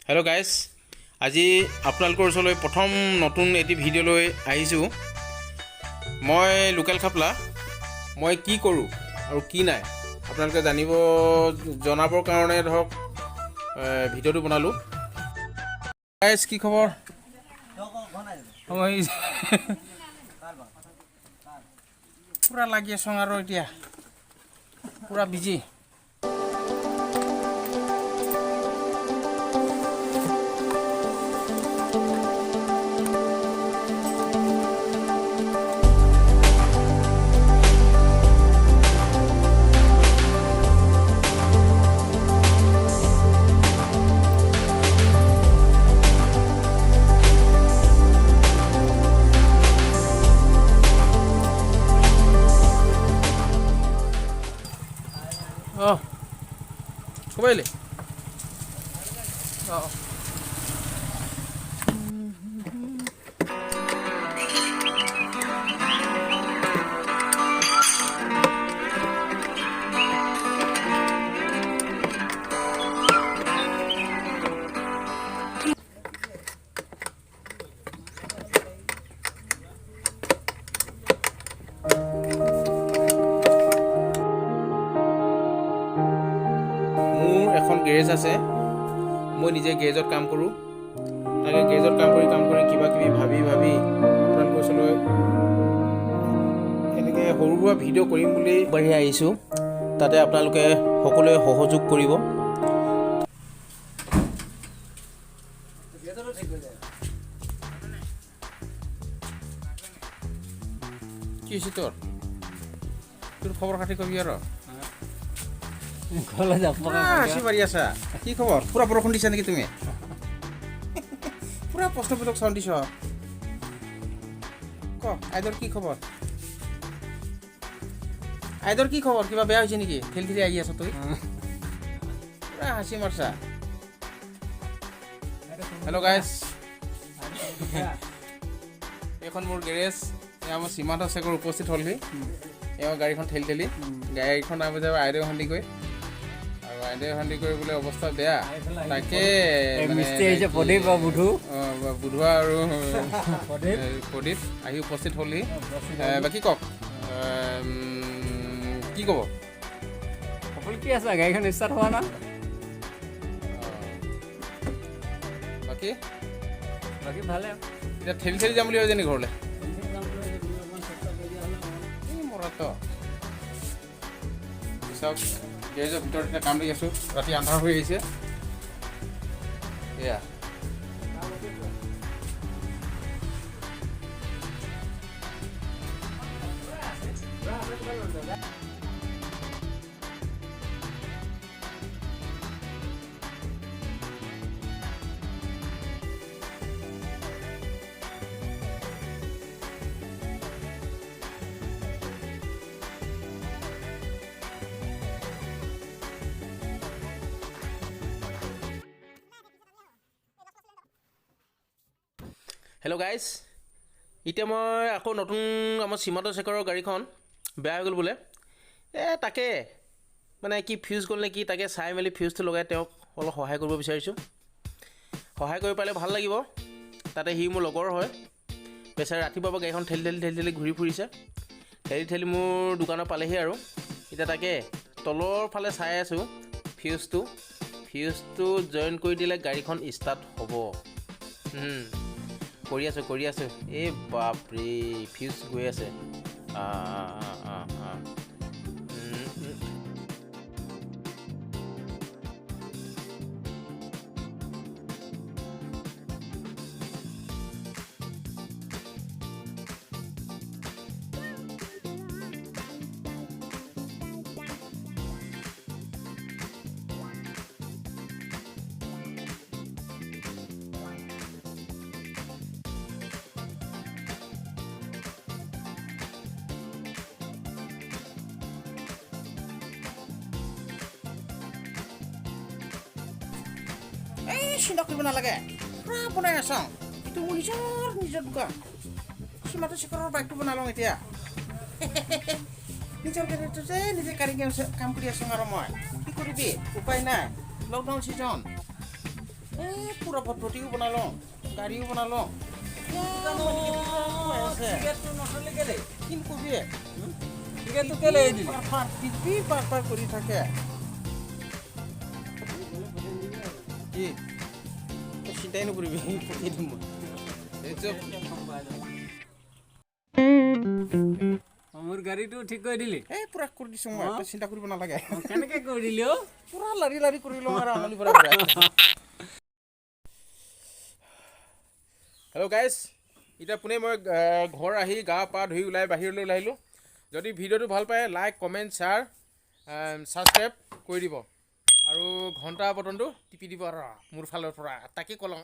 Hello' guys, আজি আপোনালোকৰ ওচৰলৈ প্ৰথম নতুন এটি ভিডিঅ' লৈ আহিছোঁ। মই লোকেল খাপলা, মই কি কৰোঁ আৰু কি নাই আপোনালোকে জনাবৰ কাৰণে ধৰক ভিডিঅ'টো বনালোঁ। গাইজ কি খবৰ? পূৰা লাগি আছোঁ আৰু এতিয়া পূৰা বিজি। ক'ব আহিলে এখন গেৰেজ আছে, মই নিজে গেৰেজত কাম কৰোঁ। তাকে গেৰেজত কাম কৰি কিবা কিবি ভাবি আপোনালোকৰ ওচৰলৈ এনেকৈ সৰু সুৰা ভিডিঅ' কৰিম বুলি বাঢ়ি আহিছোঁ। তাতে আপোনালোকে সকলোৱে সহযোগ কৰিব। কি হৈছে তোৰ খবৰ খাতি কবি আৰু হাঁচি মাৰি আছা? কি খবৰ? পুৰা বৰষুণ দিছা নেকি তুমি? পুৰা প্ৰশ্নবোধক চাউণ্ড দিছ। ক আইদৰ কি খবৰ? আইদৰ কি খবৰ? কিবা বেয়া হৈছে নেকি? ঠেলি আহি আছ তই? পুৰা হাঁচি মাৰছা। হেল্ল' গাইজ, এইখন মোৰ গেৰেজ। এয়া মোৰ সীমান্ত চেকৰ উপস্থিত হ'লহি। এওঁ গাড়ীখন ঠেলি গাড়ীখন নামি যাব আইদেউ সন্দিকৈ, আৰু আইদেউ সন্দিকৈ বোলে অৱস্থা বেয়া। তাকে বুধুৱা আৰু প্ৰদীপ আহি উপস্থিত হ'লহি। বাকী কওক, কি ক'ব? সকলো কি আছে? গাড়ীখন ষ্টাৰ্ট হোৱা না? বাকী ভালে। এতিয়া ঠেলি যাম বুলি ভাবিছে নেকি ঘৰলৈ? চাওক, গেৰেজৰ ভিতৰত এতিয়া কাম দি আছোঁ। ৰাতি আন্ধাৰ হৈ আহিছে। এয়া হেল্ল' গাইজ, এতিয়া মই আকৌ নতুন আমাৰ সীমান্ত চেকাৰৰ গাড়ীখন বেয়া হৈ গ'ল বোলে। তাকে মানে কি ফিউজ গ'ল নে কি, তাকে চাই মেলি ফিউজটো লগাই তেওঁক অলপ সহায় কৰিব বিচাৰিছোঁ। সহায় কৰিব পাৰিলে ভাল লাগিব। তাতে সি মোৰ লগৰ হয়। বেচাৰে ৰাতিপুৱাৰ পৰা গাড়ীখন ঠেলি ঘূৰি ফুৰিছে। ঠেলি মোৰ দোকানত পালেহি আৰু এতিয়া তাকে তলৰ ফালে চাই আছোঁ। ফিউজটো জইন কৰি দিলে গাড়ীখন ষ্টাৰ্ট হ'ব। কৰি আছোঁ। এই বাপৰে, ফিউজ গৈ আছে। চিন্তা কৰিব নালাগে, পূৰা বনাই আছোঁ। এইটো মোৰ নিজৰ দোকান। সীমান্ত চেকাৰৰ বাইকটো বনাই লওঁ এতিয়া। নিজৰ গাড়ীটো যে নিজে কাম কৰি আছোঁ আৰু মই কি কৰিবি, উপায় নাই। লকডাউন ছিজন পূৰা ভটভটিও বনালোঁ গাড়ীও বনালোঁ টিকেটটো নচলে কেলে কিন্তু কবি টিকেটটো কেলে এৰি দিলি টিপি পাৰ কৰি থাকে কি তই চিন্তাই নকৰিবি পঠিয়াই দিম মই মোৰ গাড়ীটো ঠিক কৰি দিলি এই পূৰা কৰি দিছোঁ মই তই চিন্তা কৰিব নালাগে কেনেকৈ কৰি দিলি অ' পূৰা লাৰি কৰি লওঁ আৰু আঙুলি পৰা হেল্ল' গাইজ এতিয়া পোনে মই ঘৰ আহি গা পা ধুই ওলাই বাহিৰলৈ ওলাই আহিলোঁ যদি ভিডিঅ'টো ভাল পায় লাইক কমেণ্ট শ্বেয়াৰ ছাবস্ক্ৰাইব কৰি দিব আৰু ঘণ্টা বটনটো টিপি দিব আৰু মোৰ ফালৰ পৰা তাকে ক'লোঁ